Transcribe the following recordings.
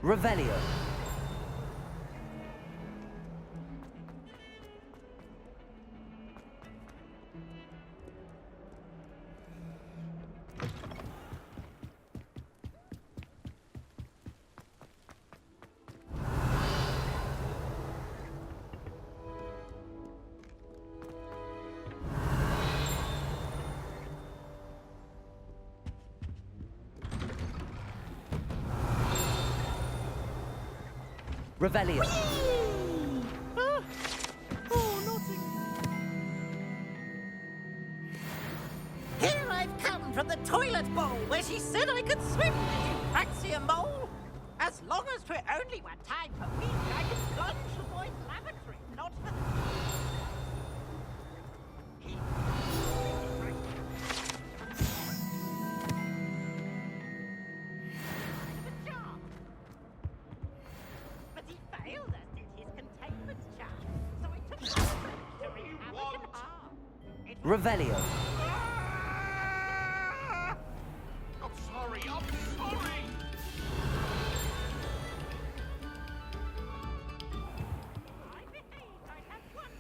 Revelio. Revelio. Here I've come from the toilet bowl where she said I could swim, did you fancy a mole? As long as 'twere only one time per week, I could plunge the boy's lavatory, not for the... But he failed us, did his containment charm. So I took the to recover the harm. Revelio. I'm sorry, I'm sorry! I behaved, I had one.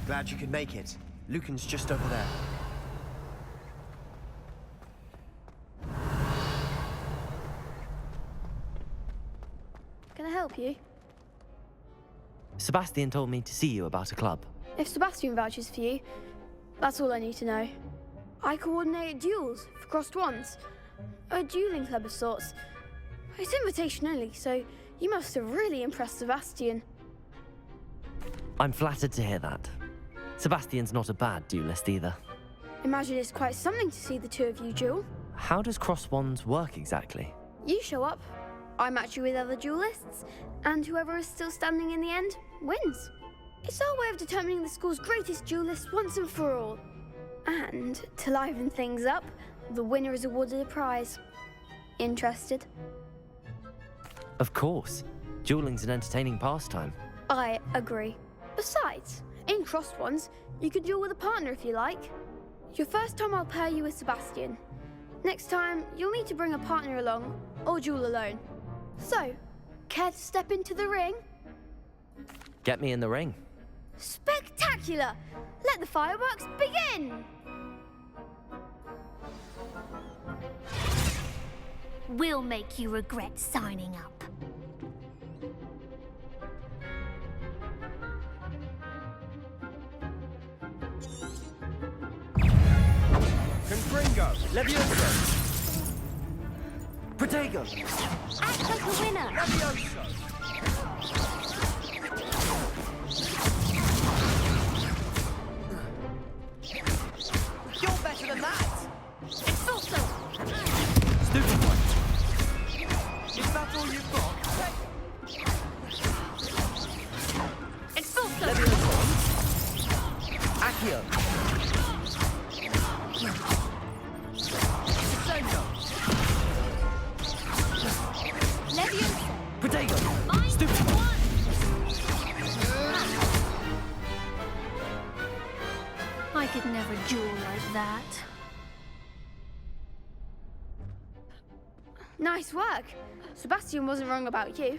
Glad you could make it. Lucan's just over there. Can I help you? Sebastian told me to see you about a club. If Sebastian vouches for you, that's all I need to know. I coordinate duels for crossed wands. A dueling club of sorts. It's invitation only, so you must have really impressed Sebastian. I'm flattered to hear that. Sebastian's not a bad duelist either. Imagine it's quite something to see the two of you duel. How does cross wands work exactly? You show up, I match you with other duelists, and whoever is still standing in the end wins. It's our way of determining the school's greatest duelist once and for all. And to liven things up, the winner is awarded a prize. Interested? Of course. Dueling's an entertaining pastime. I agree. Besides, in crossed ones, you can duel with a partner if you like. Your first time I'll pair you with Sebastian. Next time, you'll need to bring a partner along, or duel alone. So, care to step into the ring? Get me in the ring. Spectacular! Let the fireworks begin! We'll make you regret signing up. Confringo! Levioso! Protego! Act like a winner. Levioso! You're better than that! Expulso! Stupid one! Is that all you've got? Expulso! Levioso! Accio! Sengo! Leviosa! Protego! Mine Stupid one! one! I could never duel like that. Nice work. Sebastian wasn't wrong about you.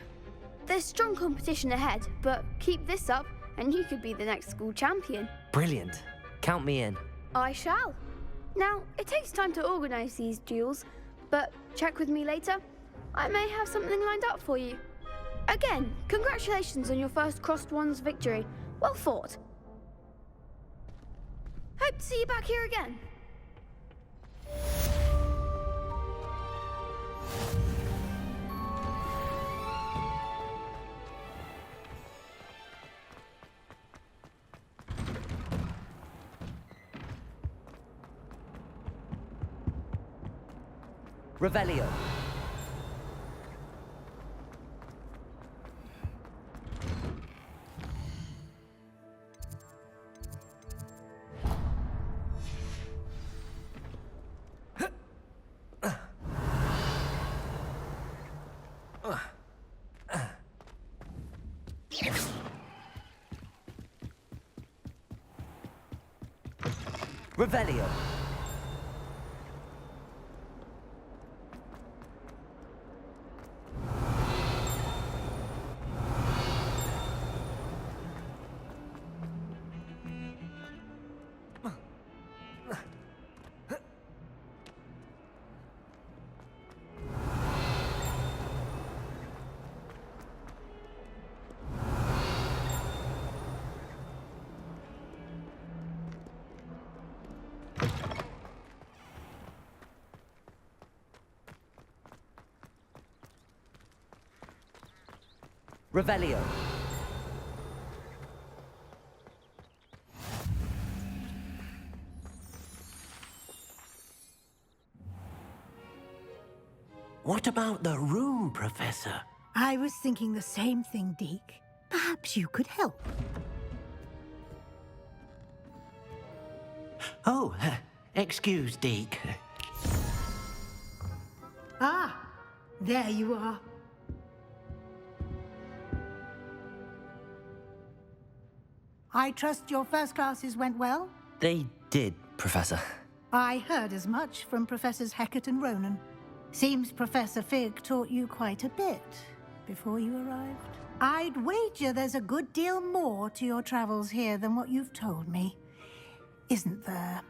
There's strong competition ahead, but keep this up and you could be the next school champion. Brilliant. Count me in. I shall. Now, it takes time to organise these duels, but check with me later. I may have something lined up for you. Again, congratulations on your first crossed wands victory. Well fought. Hope to see you back here again. Revelio. Revelio. Revelio. What about the room, Professor? I was thinking the same thing, Deke. Perhaps you could help. Oh, excuse, Deke. Ah, there you are. I trust your first classes went well? They did, Professor. I heard as much from Professors Hecat and Ronan. Seems Professor Fig taught you quite a bit before you arrived. I'd wager there's a good deal more to your travels here than what you've told me. Isn't there?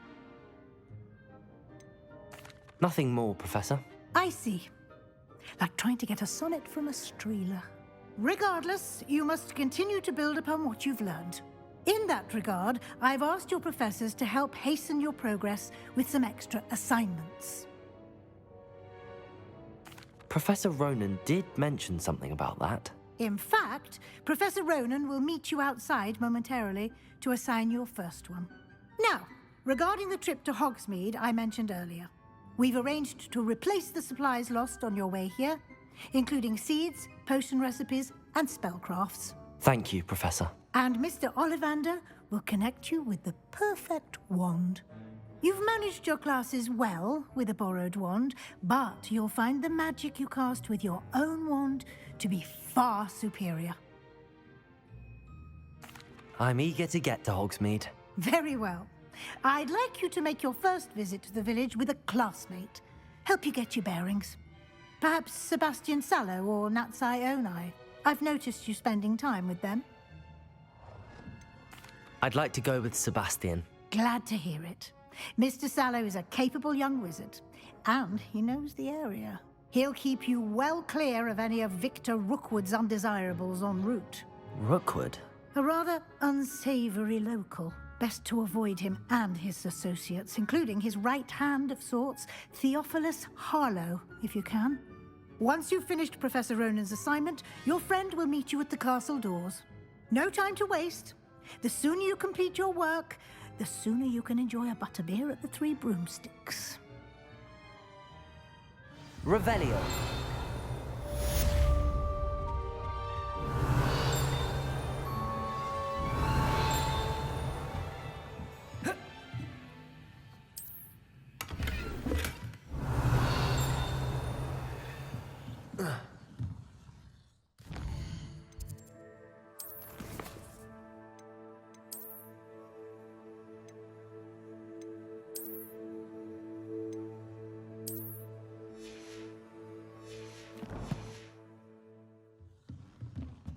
Nothing more, Professor. I see. Like trying to get a sonnet from a streeler. Regardless, you must continue to build upon what you've learned. In that regard, I've asked your professors to help hasten your progress with some extra assignments. Professor Ronan did mention something about that. In fact, Professor Ronan will meet you outside momentarily to assign your first one. Now, regarding the trip to Hogsmeade I mentioned earlier, we've arranged to replace the supplies lost on your way here, including seeds, potion recipes, and spellcrafts. Thank you, Professor. And Mr. Ollivander will connect you with the perfect wand. You've managed your classes well with a borrowed wand, but you'll find the magic you cast with your own wand to be far superior. I'm eager to get to Hogsmeade. Very well. I'd like you to make your first visit to the village with a classmate. Help you get your bearings. Perhaps Sebastian Sallow or Natsai Onai. I've noticed you spending time with them. I'd like to go with Sebastian. Glad to hear it. Mr. Sallow is a capable young wizard, and he knows the area. He'll keep you well clear of any of Victor Rookwood's undesirables en route. Rookwood? A rather unsavory local. Best to avoid him and his associates, including his right hand of sorts, Theophilus Harlow, if you can. Once you've finished Professor Ronan's assignment, your friend will meet you at the castle doors. No time to waste. The sooner you complete your work, the sooner you can enjoy a butterbeer at the Three Broomsticks. Revelio.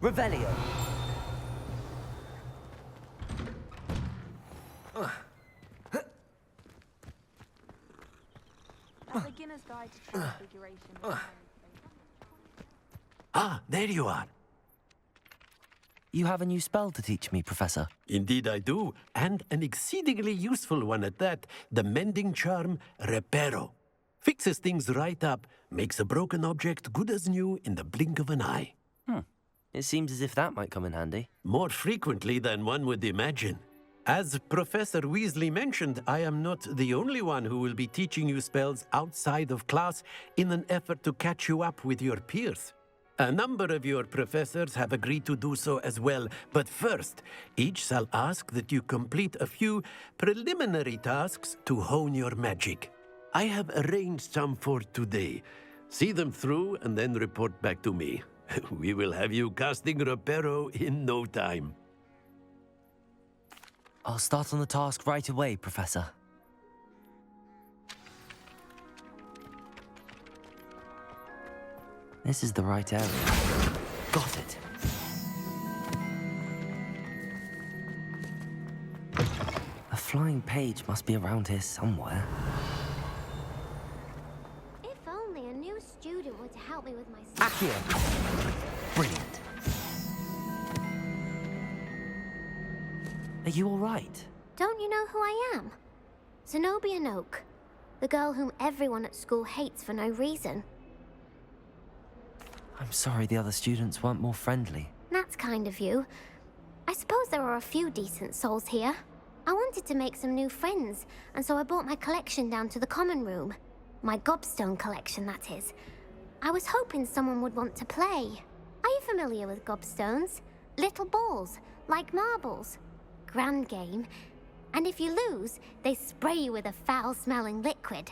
Revelio. A beginner's guide to transfiguration. Ah, there you are. You have a new spell to teach me, Professor. Indeed I do, and an exceedingly useful one at that. The mending charm, Reparo. Fixes things right up, makes a broken object good as new in the blink of an eye. It seems as if that might come in handy. More frequently than one would imagine. As Professor Weasley mentioned, I am not the only one who will be teaching you spells outside of class in an effort to catch you up with your peers. A number of your professors have agreed to do so as well, but first, each shall ask that you complete a few preliminary tasks to hone your magic. I have arranged some for today. See them through and then report back to me. We will have you casting Reparo in no time. I'll start on the task right away, Professor. This is the right area. Got it. A flying page must be around here somewhere. If only a new student were to help me with my... Accio! Brilliant. Are you all right? Don't you know who I am? Zenobia Noak, the girl whom everyone at school hates for no reason. I'm sorry the other students weren't more friendly. That's kind of you. I suppose there are a few decent souls here. I wanted to make some new friends, and so I brought my collection down to the common room. My gobstone collection, that is. I was hoping someone would want to play. Are you familiar with gobstones? Little balls, like marbles. Grand game. And if you lose, they spray you with a foul-smelling liquid.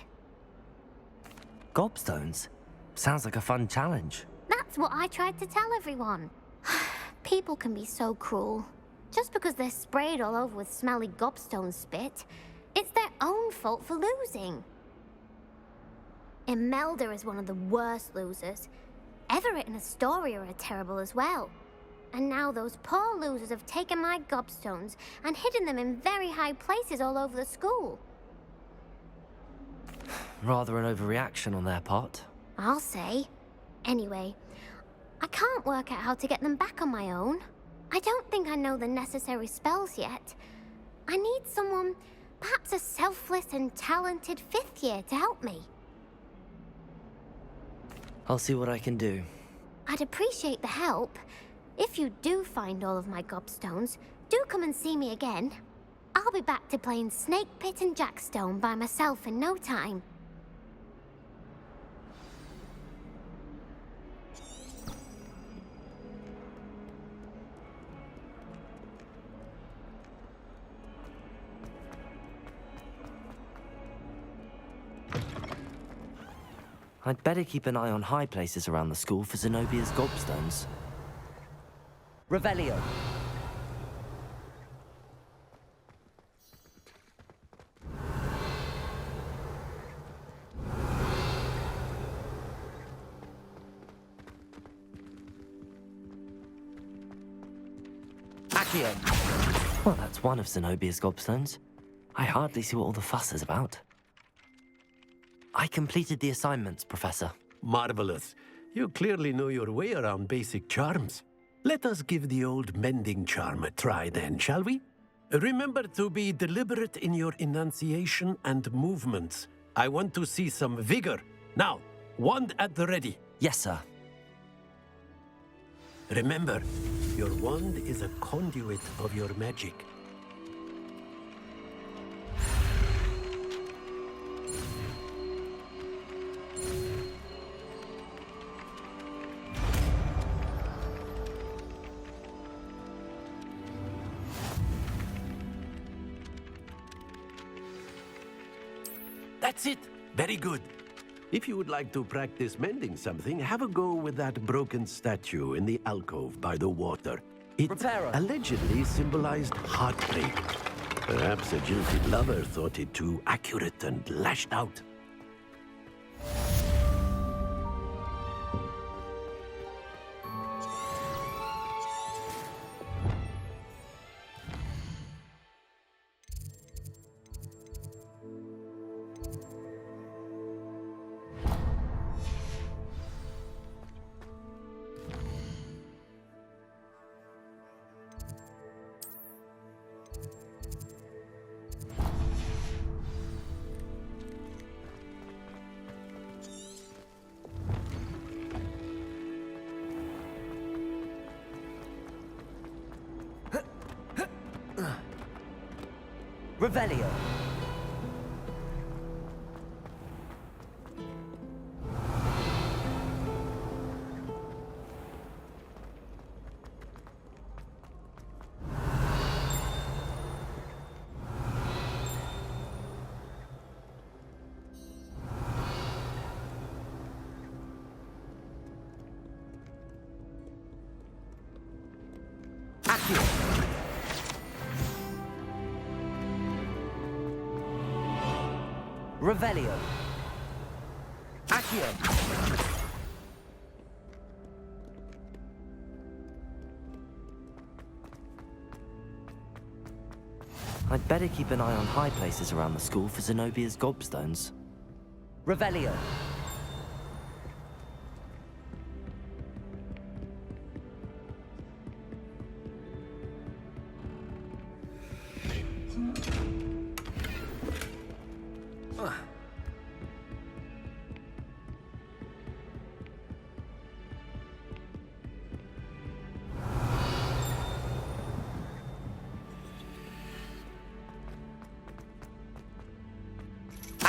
Gobstones? Sounds like a fun challenge. That's what I tried to tell everyone. People can be so cruel. Just because they're sprayed all over with smelly gobstone spit, it's their own fault for losing. Imelda is one of the worst losers. Everett and Astoria are terrible as well. And now those poor losers have taken my gobstones and hidden them in very high places all over the school. Rather an overreaction on their part. I'll say. Anyway, I can't work out how to get them back on my own. I don't think I know the necessary spells yet. I need someone, perhaps a selfless and talented 5th year to help me. I'll see what I can do. I'd appreciate the help. If you do find all of my gobstones, do come and see me again. I'll be back to playing Snake Pit and Jackstone by myself in no time. I'd better keep an eye on high places around the school for Zenobia's gobstones. Revelio. Accio. Well, that's one of Zenobia's gobstones. I hardly see what all the fuss is about. I completed the assignments, Professor. Marvelous. You clearly know your way around basic charms. Let us give the old mending charm a try then, shall we? Remember to be deliberate in your enunciation and movements. I want to see some vigor. Now, wand at the ready. Yes, sir. Remember, your wand is a conduit of your magic. That's it. Very good. If you would like to practice mending something, have a go with that broken statue in the alcove by the water. It Reparo. allegedly symbolized heartbreak. Perhaps a jilted lover thought it too accurate and lashed out. Revelio. Accio. Revelio. Accio. I'd better keep an eye on high places around the school for Zenobia's gobstones. Revelio.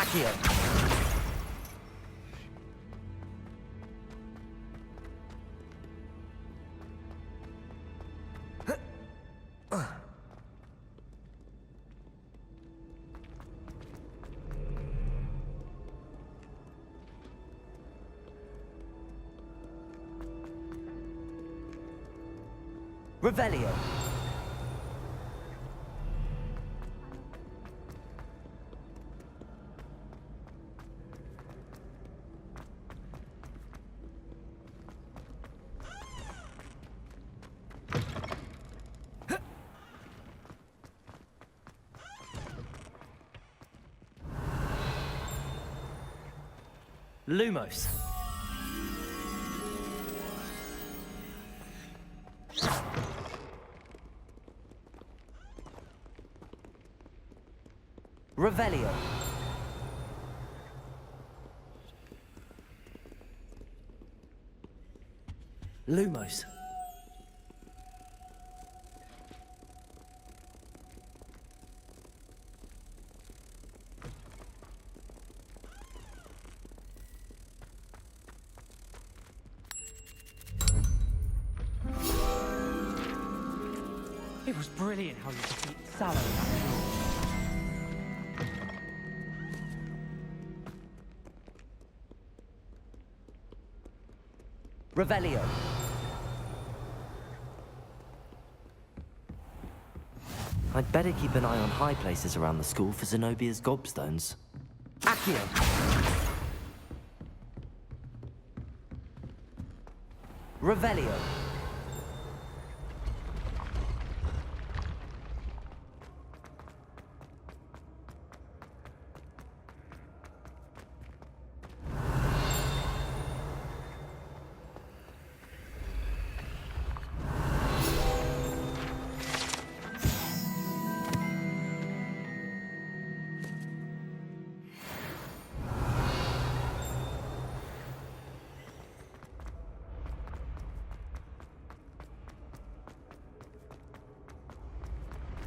Accio! Revelio! Lumos! Revelio! Lumos! It was brilliant how you defeat Sallow in that duel. Revelio! I'd better keep an eye on high places around the school for Zenobia's gobstones. Accio! Revelio!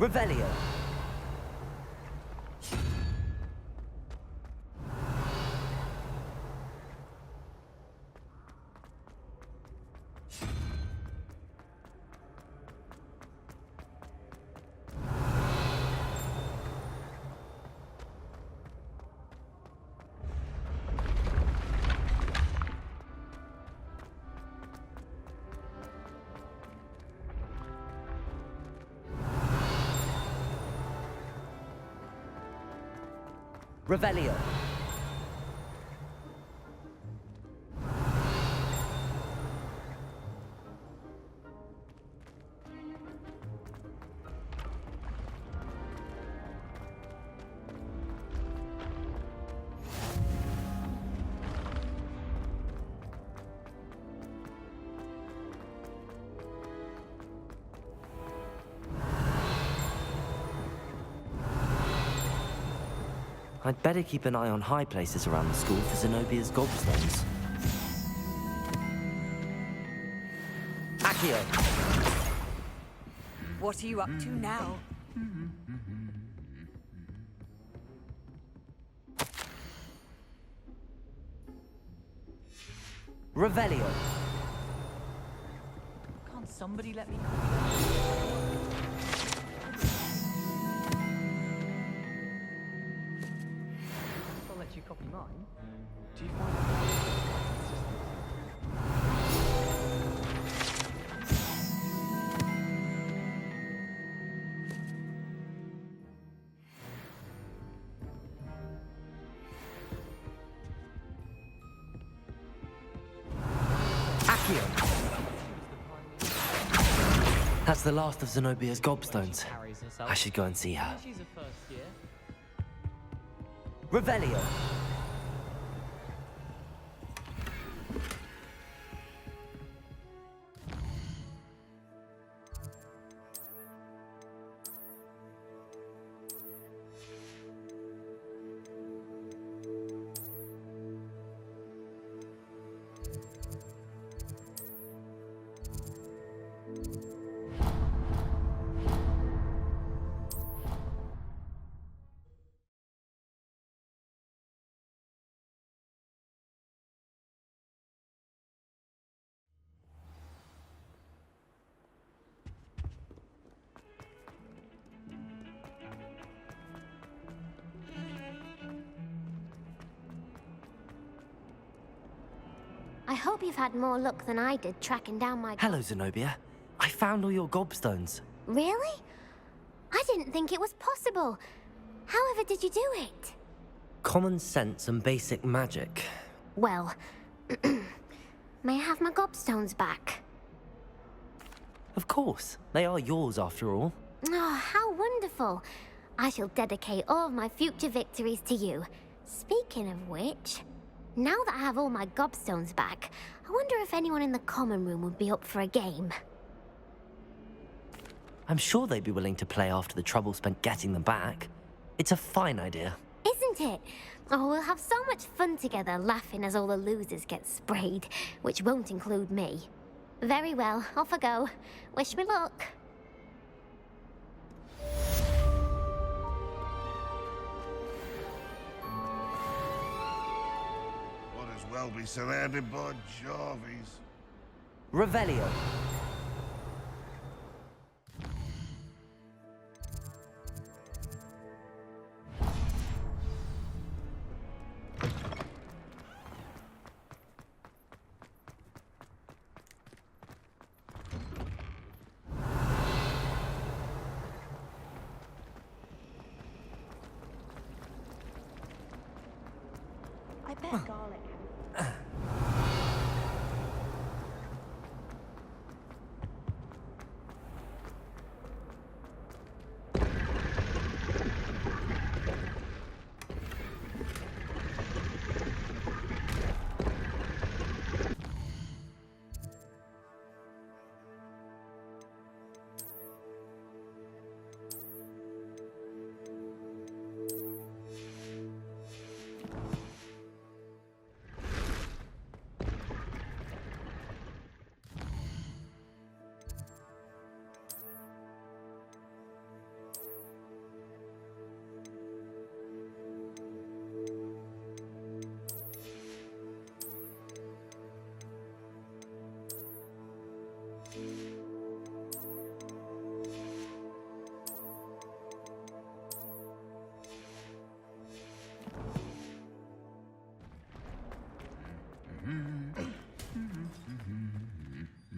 Revelio! Revelio! I'd better keep an eye on high places around the school for Zenobia's gobstones. Accio! What are you up to now? Revelio! Can't somebody let me... I'll let you copy mine. Do you find Accio! That's the last of Zenobia's gobstones. I should go and see her. She's a first year. Revelio! hope you've had more luck than I did tracking down my... Hello, Zenobia. I found all your gobstones. Really? I didn't think it was possible. However did you do it? Common sense and basic magic. Well, may I have my gobstones back? Of course. They are yours after all. Oh, how wonderful. I shall dedicate all of my future victories to you. Speaking of which, now that I have all my gobstones back, I wonder if anyone in the common room would be up for a game. I'm sure they'd be willing to play after the trouble spent getting them back. It's a fine idea. Isn't it? Oh, we'll have so much fun together laughing as all the losers get sprayed, which won't include me. Very well, off I go. Wish me luck. Might as well be surrounded by Jarvies. Revelio. I bet garlic.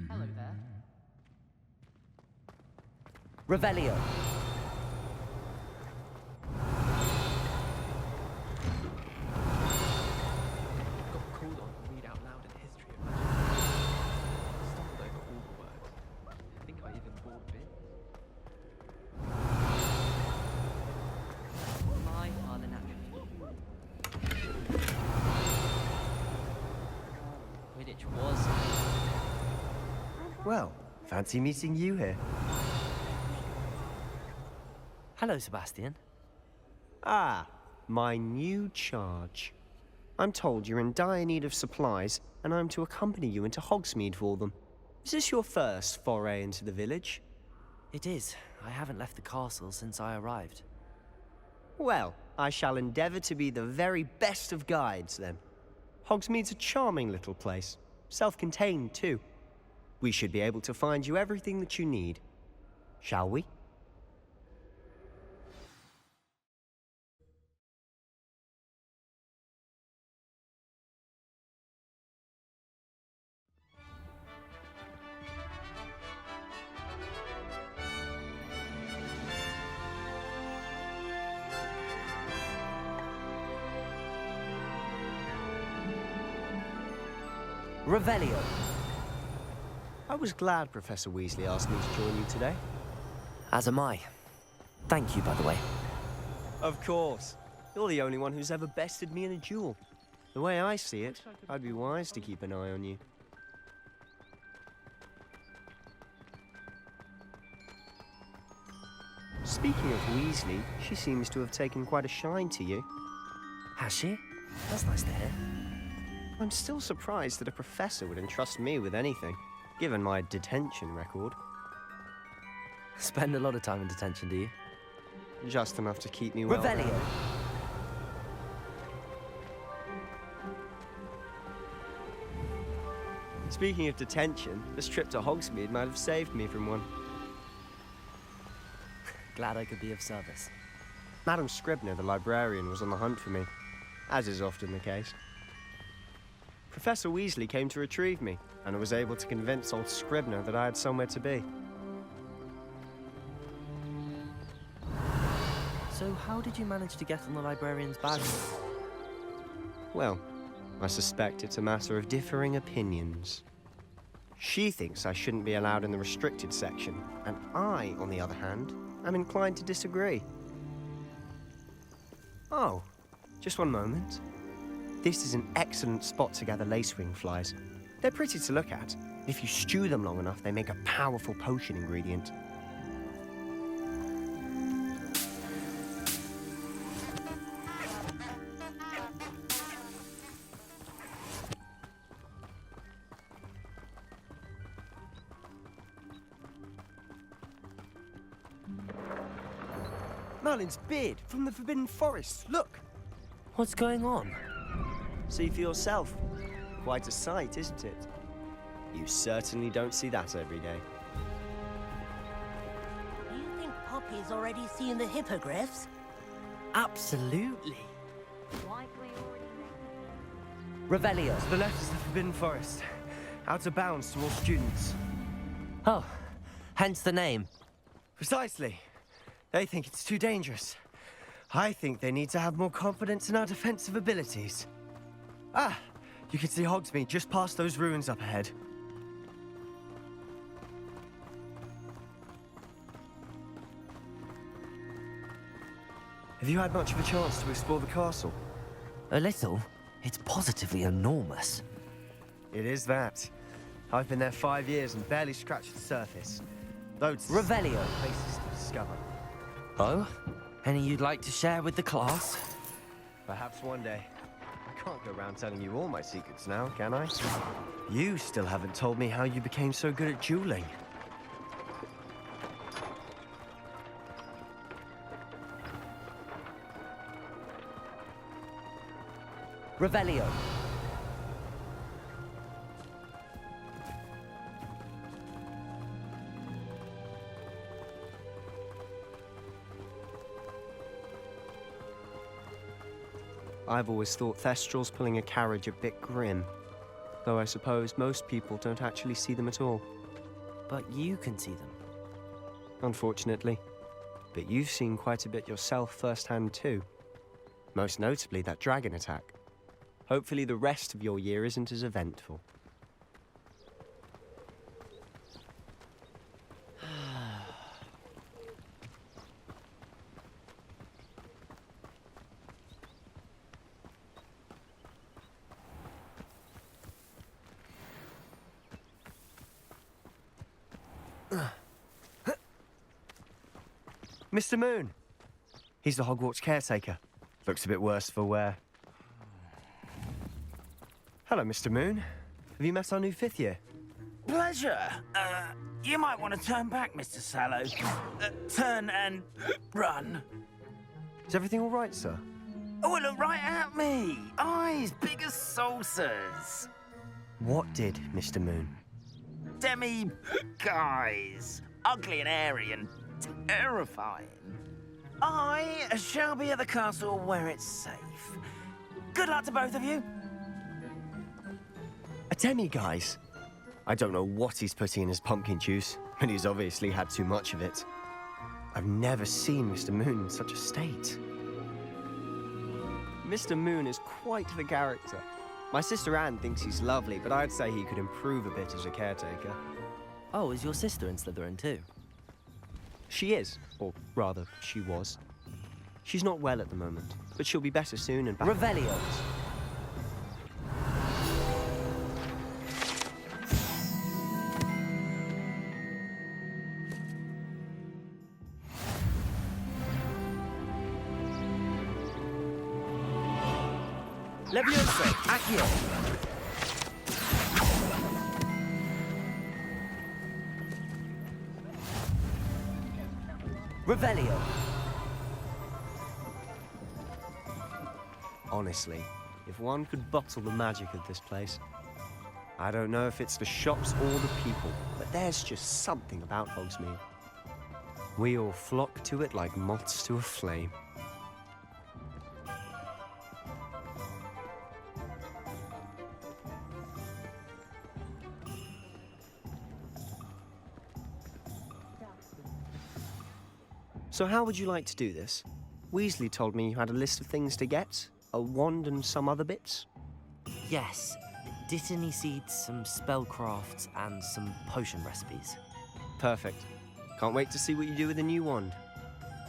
Hello there. Revelio. Got called on to read out loud a history of magic. Stumbled over all the words. I think I even bored bits. My natural. Quidditch was. Well, fancy meeting you here. Hello, Sebastian. Ah, my new charge. I'm told you're in dire need of supplies, and I'm to accompany you into Hogsmeade for them. Is this your first foray into the village? It is. I haven't left the castle since I arrived. Well, I shall endeavour to be the very best of guides, then. Hogsmeade's a charming little place. Self-contained, too. We should be able to find you everything that you need. Shall we? Revelio. I was glad Professor Weasley asked me to join you today. As am I. Thank you, by the way. Of course. You're the only one who's ever bested me in a duel. The way I see it, I'd be wise to keep an eye on you. Speaking of Weasley, she seems to have taken quite a shine to you. Has she? That's nice to hear. I'm still surprised that a professor would entrust me with anything, given my detention record. Spend a lot of time in detention, do you? Just enough to keep me well. Revelio. Speaking of detention, this trip to Hogsmeade might have saved me from one. Glad I could be of service. Madam Scribner, the librarian, was on the hunt for me, as is often the case. Professor Weasley came to retrieve me, and I was able to convince old Scribner that I had somewhere to be. So how did you manage to get on the librarian's badge? Well, I suspect it's a matter of differing opinions. She thinks I shouldn't be allowed in the restricted section, and I, on the other hand, am inclined to disagree. Oh, just one moment. This is an excellent spot to gather lacewing flies. They're pretty to look at. If you stew them long enough, they make a powerful potion ingredient. Merlin's beard from the Forbidden Forest. Look! What's going on? See for yourself. Quite a sight, isn't it? You certainly don't see that every day. Do you think Poppy's already seen the hippogriffs? Absolutely. To the left is the Forbidden Forest. Out of bounds to all students. Oh, hence the name. Precisely. They think it's too dangerous. I think they need to have more confidence in our defensive abilities. Ah, you can see Hogsmeade just past those ruins up ahead. Have you had much of a chance to explore the castle? A little. It's positively enormous. It is that. I've been there 5 years and barely scratched the surface. Loads of Revelio. places to discover. Oh? Any you'd like to share with the class? Perhaps one day. I can't go around telling you all my secrets now, can I? You still haven't told me how you became so good at dueling. Revelio. I've always thought Thestrals pulling a carriage a bit grim. Though I suppose most people don't actually see them at all. But you can see them. Unfortunately. But you've seen quite a bit yourself firsthand too. Most notably that dragon attack. Hopefully the rest of your year isn't as eventful. Mr. Moon. He's the Hogwarts caretaker. Looks a bit worse for wear. Hello, Mr. Moon. Have you met our new 5th year? Pleasure. You might want to turn back, Mr. Sallow. Turn and run. Is everything all right, sir? Oh, look right at me. Eyes big as saucers. What did, Mr. Moon? Guys. Ugly and airy and terrifying. I shall be at the castle where it's safe. Good luck to both of you. A demi-guise? I don't know what he's putting in his pumpkin juice, but he's obviously had too much of it. I've never seen Mr. Moon in such a state. Mr. Moon is quite the character. My sister Anne thinks he's lovely, but I'd say he could improve a bit as a caretaker. Oh, is your sister in Slytherin too? She is, or rather, she was. She's not well at the moment, but she'll be better soon and back. Revelio. Leviosa, Accio. Revelio. Honestly, if one could bottle the magic of this place. I don't know if it's the shops or the people, but there's just something about Hogsmeade. We all flock to it like moths to a flame. So how would you like to do this? Weasley told me you had a list of things to get, a wand and some other bits. Yes, Dittany seeds, some spellcrafts, and some potion recipes. Perfect. Can't wait to see what you do with the new wand.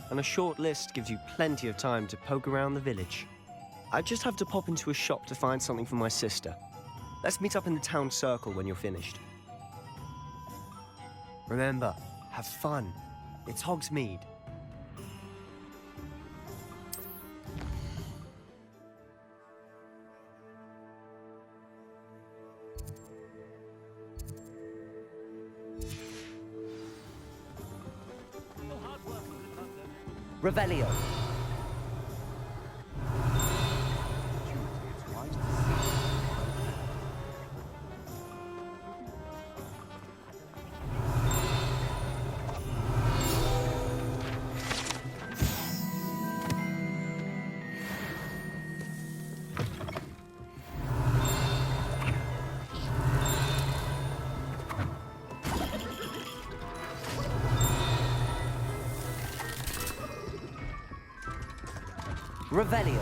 And a short list gives you plenty of time to poke around the village. I just have to pop into a shop to find something for my sister. Let's meet up in the town circle when you're finished. Remember, have fun. It's Hogsmeade. Revelio. Revelio.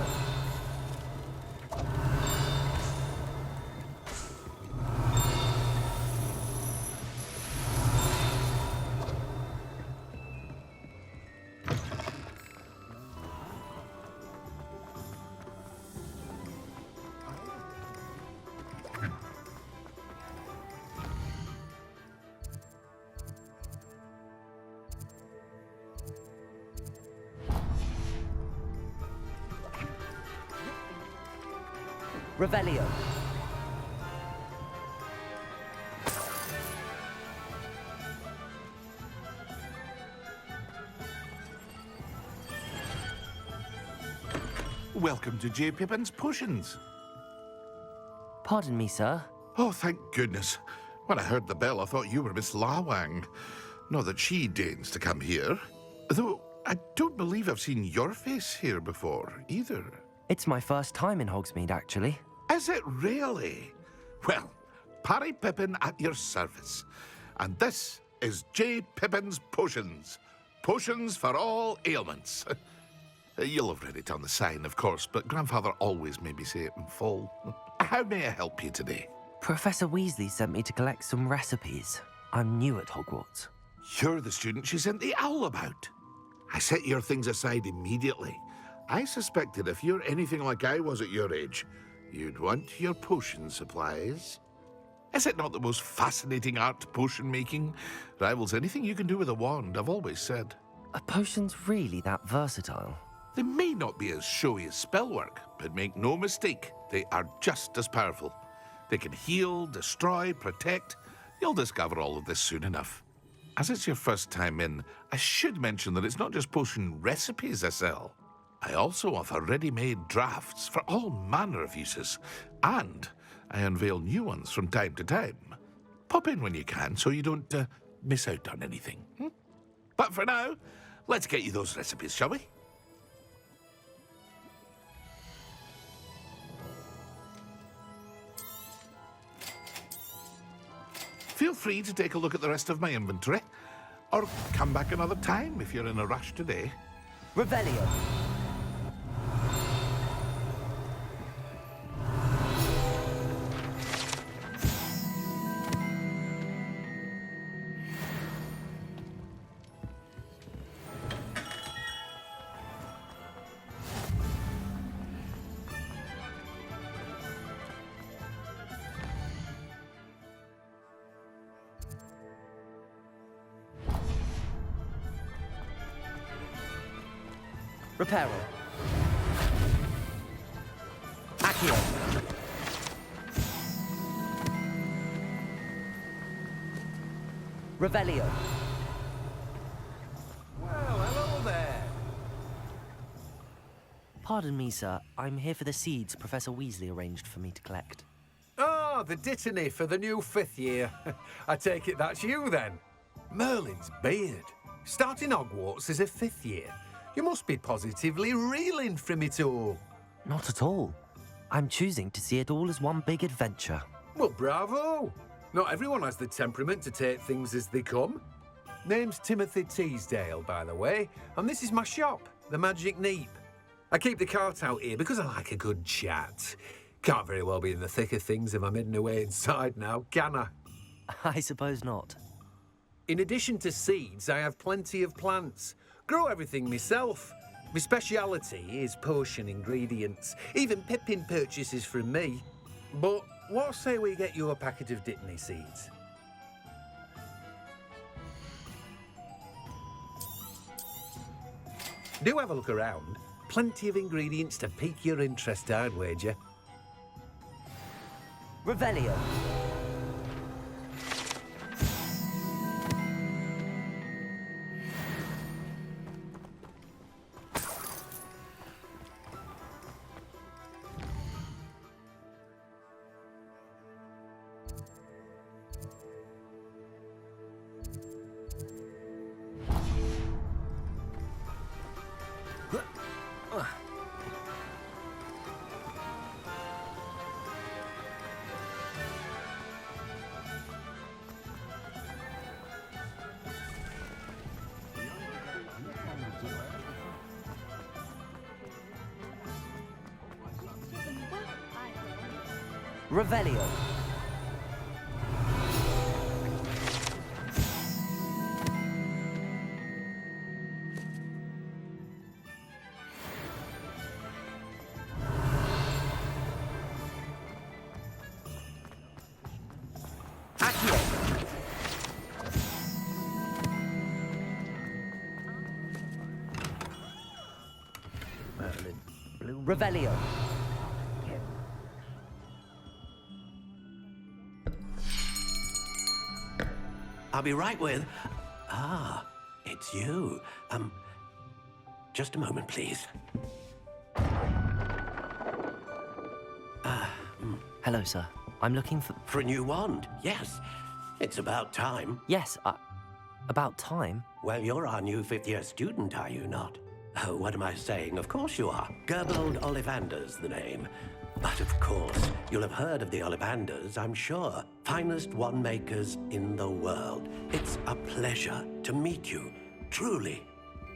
Revelio. Welcome to J. Pippin's Potions. Pardon me, sir. Oh, thank goodness. When I heard the bell, I thought you were Miss Lawang. Not that she deigns to come here. Though, I don't believe I've seen your face here before, either. It's my first time in Hogsmeade, actually. Is it really? Well, Parry Pippin at your service. And this is J. Pippin's Potions. Potions for all ailments. You'll have read it on the sign, of course, but Grandfather always made me say it in full. How may I help you today? Professor Weasley sent me to collect some recipes. I'm new at Hogwarts. You're the student she sent the owl about. I set your things aside immediately. I suspected if you're anything like I was at your age, you'd want your potion supplies. Is it not the most fascinating art, potion making? Rivals anything you can do with a wand, I've always said. Are potions really that versatile? They may not be as showy as spellwork, but make no mistake, they are just as powerful. They can heal, destroy, protect. You'll discover all of this soon enough. As it's your first time in, I should mention that it's not just potion recipes I sell. I also offer ready-made drafts for all manner of uses, and I unveil new ones from time to time. Pop in when you can so you don't miss out on anything. But for now, let's get you those recipes, shall we? Feel free to take a look at the rest of my inventory, or come back another time if you're in a rush today. Revelio. Reparo. Accio. Revelio. Well, hello there. Pardon me, sir. I'm here for the seeds Professor Weasley arranged for me to collect. Oh, the Dittany for the new 5th year. I take it that's you, then. Merlin's beard. Starting Hogwarts as a 5th year. You must be positively reeling from it all. Not at all. I'm choosing to see it all as one big adventure. Well, bravo. Not everyone has the temperament to take things as they come. name's Timothy Teasdale, by the way, and this is my shop, the Magic Neep. I keep the cart out here because I like a good chat. Can't very well be in the thick of things if I'm hidden away inside now, can I? I suppose not. In addition to seeds, I have plenty of plants. Grow everything myself. My speciality is potion ingredients. Even Pippin purchases from me. But what say we get you a packet of Dittany seeds? Do have a look around. Plenty of ingredients to pique your interest, I'd wager. Revelio. Revelio. Revelio. I'll be right with... Ah, it's you. Just a moment, please. Hello, sir. I'm looking for... For a new wand, yes. It's about time. Yes, about time? Well, you're our new fifth-year student, are you not? Oh, what am I saying? Of course you are. Gerbold Ollivander's the name. But of course, you'll have heard of the Ollivanders, I'm sure. Finest wand makers in the world. It's a pleasure to meet you, truly.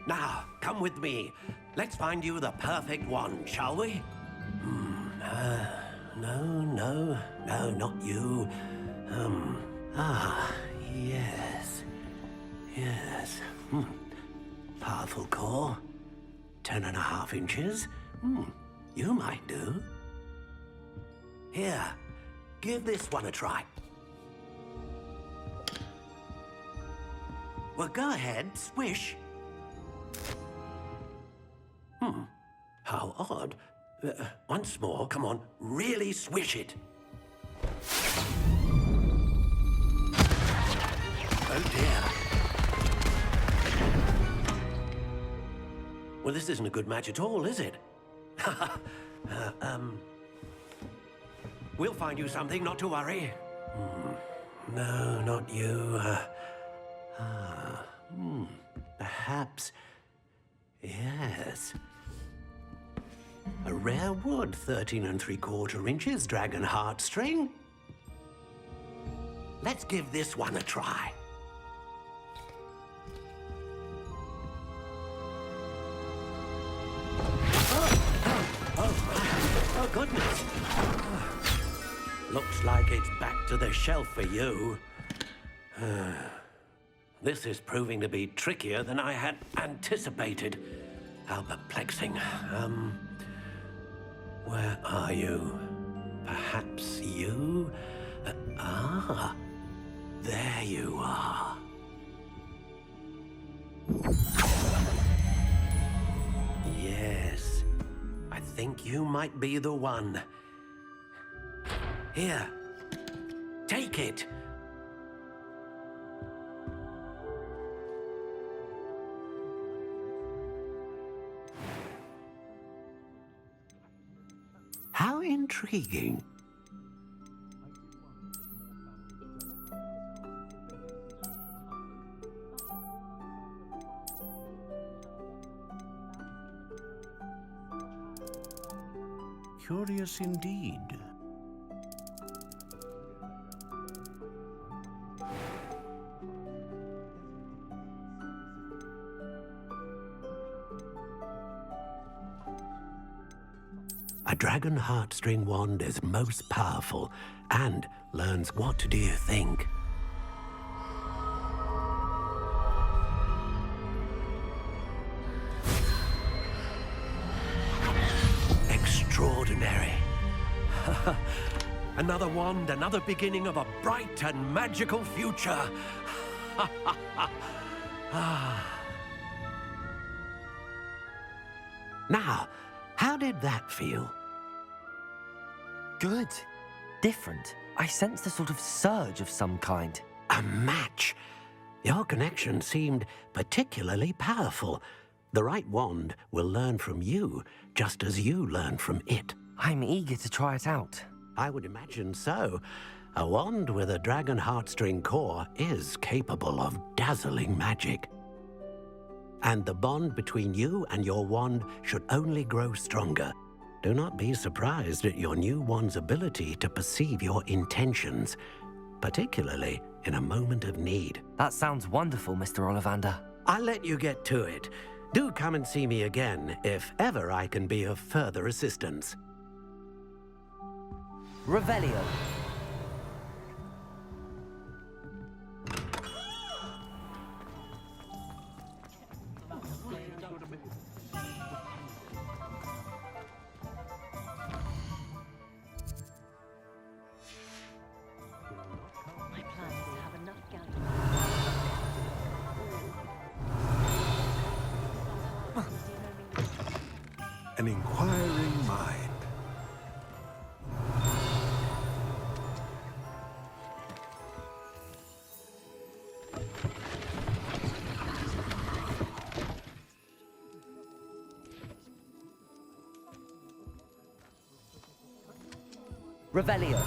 Now, come with me. Let's find you the perfect wand, shall we? No, not you. Yes. Powerful core. 10.5 inches. You might do. Here, give this one a try. Well, go ahead, swish. How odd. Once more, come on, really swish it. Oh dear. Well, this isn't a good match at all, is it? We'll find you something, not to worry. No, not you. Perhaps. Yes. A rare wood, 13 3/4 inches, dragon heartstring. Let's give this one a try. Oh, goodness. Looks like it's back to the shelf for you. This is proving to be trickier than I had anticipated. How perplexing. Where are you? Perhaps you? There you are. Yes, I think you might be the one. Here, take it. How intriguing. Curious indeed. A dragon heartstring wand is most powerful and learns what do you think. Extraordinary. Another wand, another beginning of a bright and magical future. Now, how did that feel? Good. Different. I sensed a sort of surge of some kind. A match. Your connection seemed particularly powerful. The right wand will learn from you, just as you learn from it. I'm eager to try it out. I would imagine so. A wand with a dragon heartstring core is capable of dazzling magic. And the bond between you and your wand should only grow stronger. Do not be surprised at your new wand's ability to perceive your intentions, particularly in a moment of need. That sounds wonderful, Mr. Ollivander. I'll let you get to it. Do come and see me again if ever I can be of further assistance. Revelio. An inquiring mind. Revelio.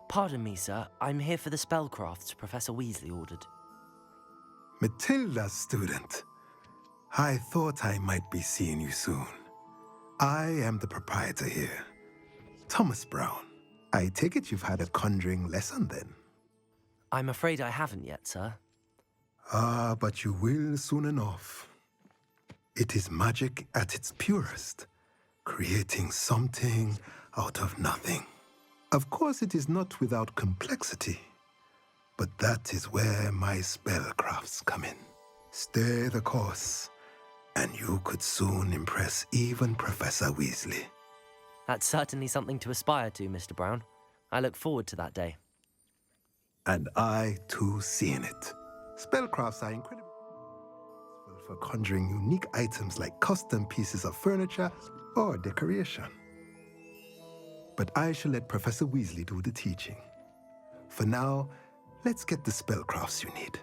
Pardon me, sir. I'm here for the spellcrafts Professor Weasley ordered. Matilda's student. I thought I might be seeing you soon. I am the proprietor here, Thomas Brown. I take it you've had a conjuring lesson then? I'm afraid I haven't yet, sir. Ah, but you will soon enough. It is magic at its purest, creating something out of nothing. Of course, it is not without complexity, but that is where my spellcrafts come in. Stay the course, and you could soon impress even Professor Weasley. That's certainly something to aspire to, Mr. Brown. I look forward to that day. And I, too, seeing it. Spellcrafts are incredibly useful for conjuring unique items like custom pieces of furniture or decoration. But I shall let Professor Weasley do the teaching. For now, let's get the spellcrafts you need.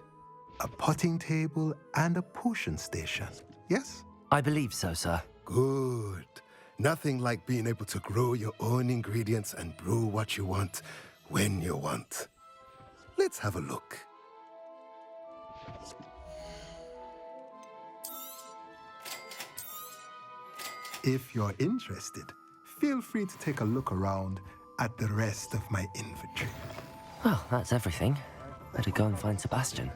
A potting table and a potion station, yes? I believe so, sir. Good. Nothing like being able to grow your own ingredients and brew what you want when you want. Let's have a look. If you're interested, feel free to take a look around at the rest of my inventory. Well, that's everything. Better go and find Sebastian.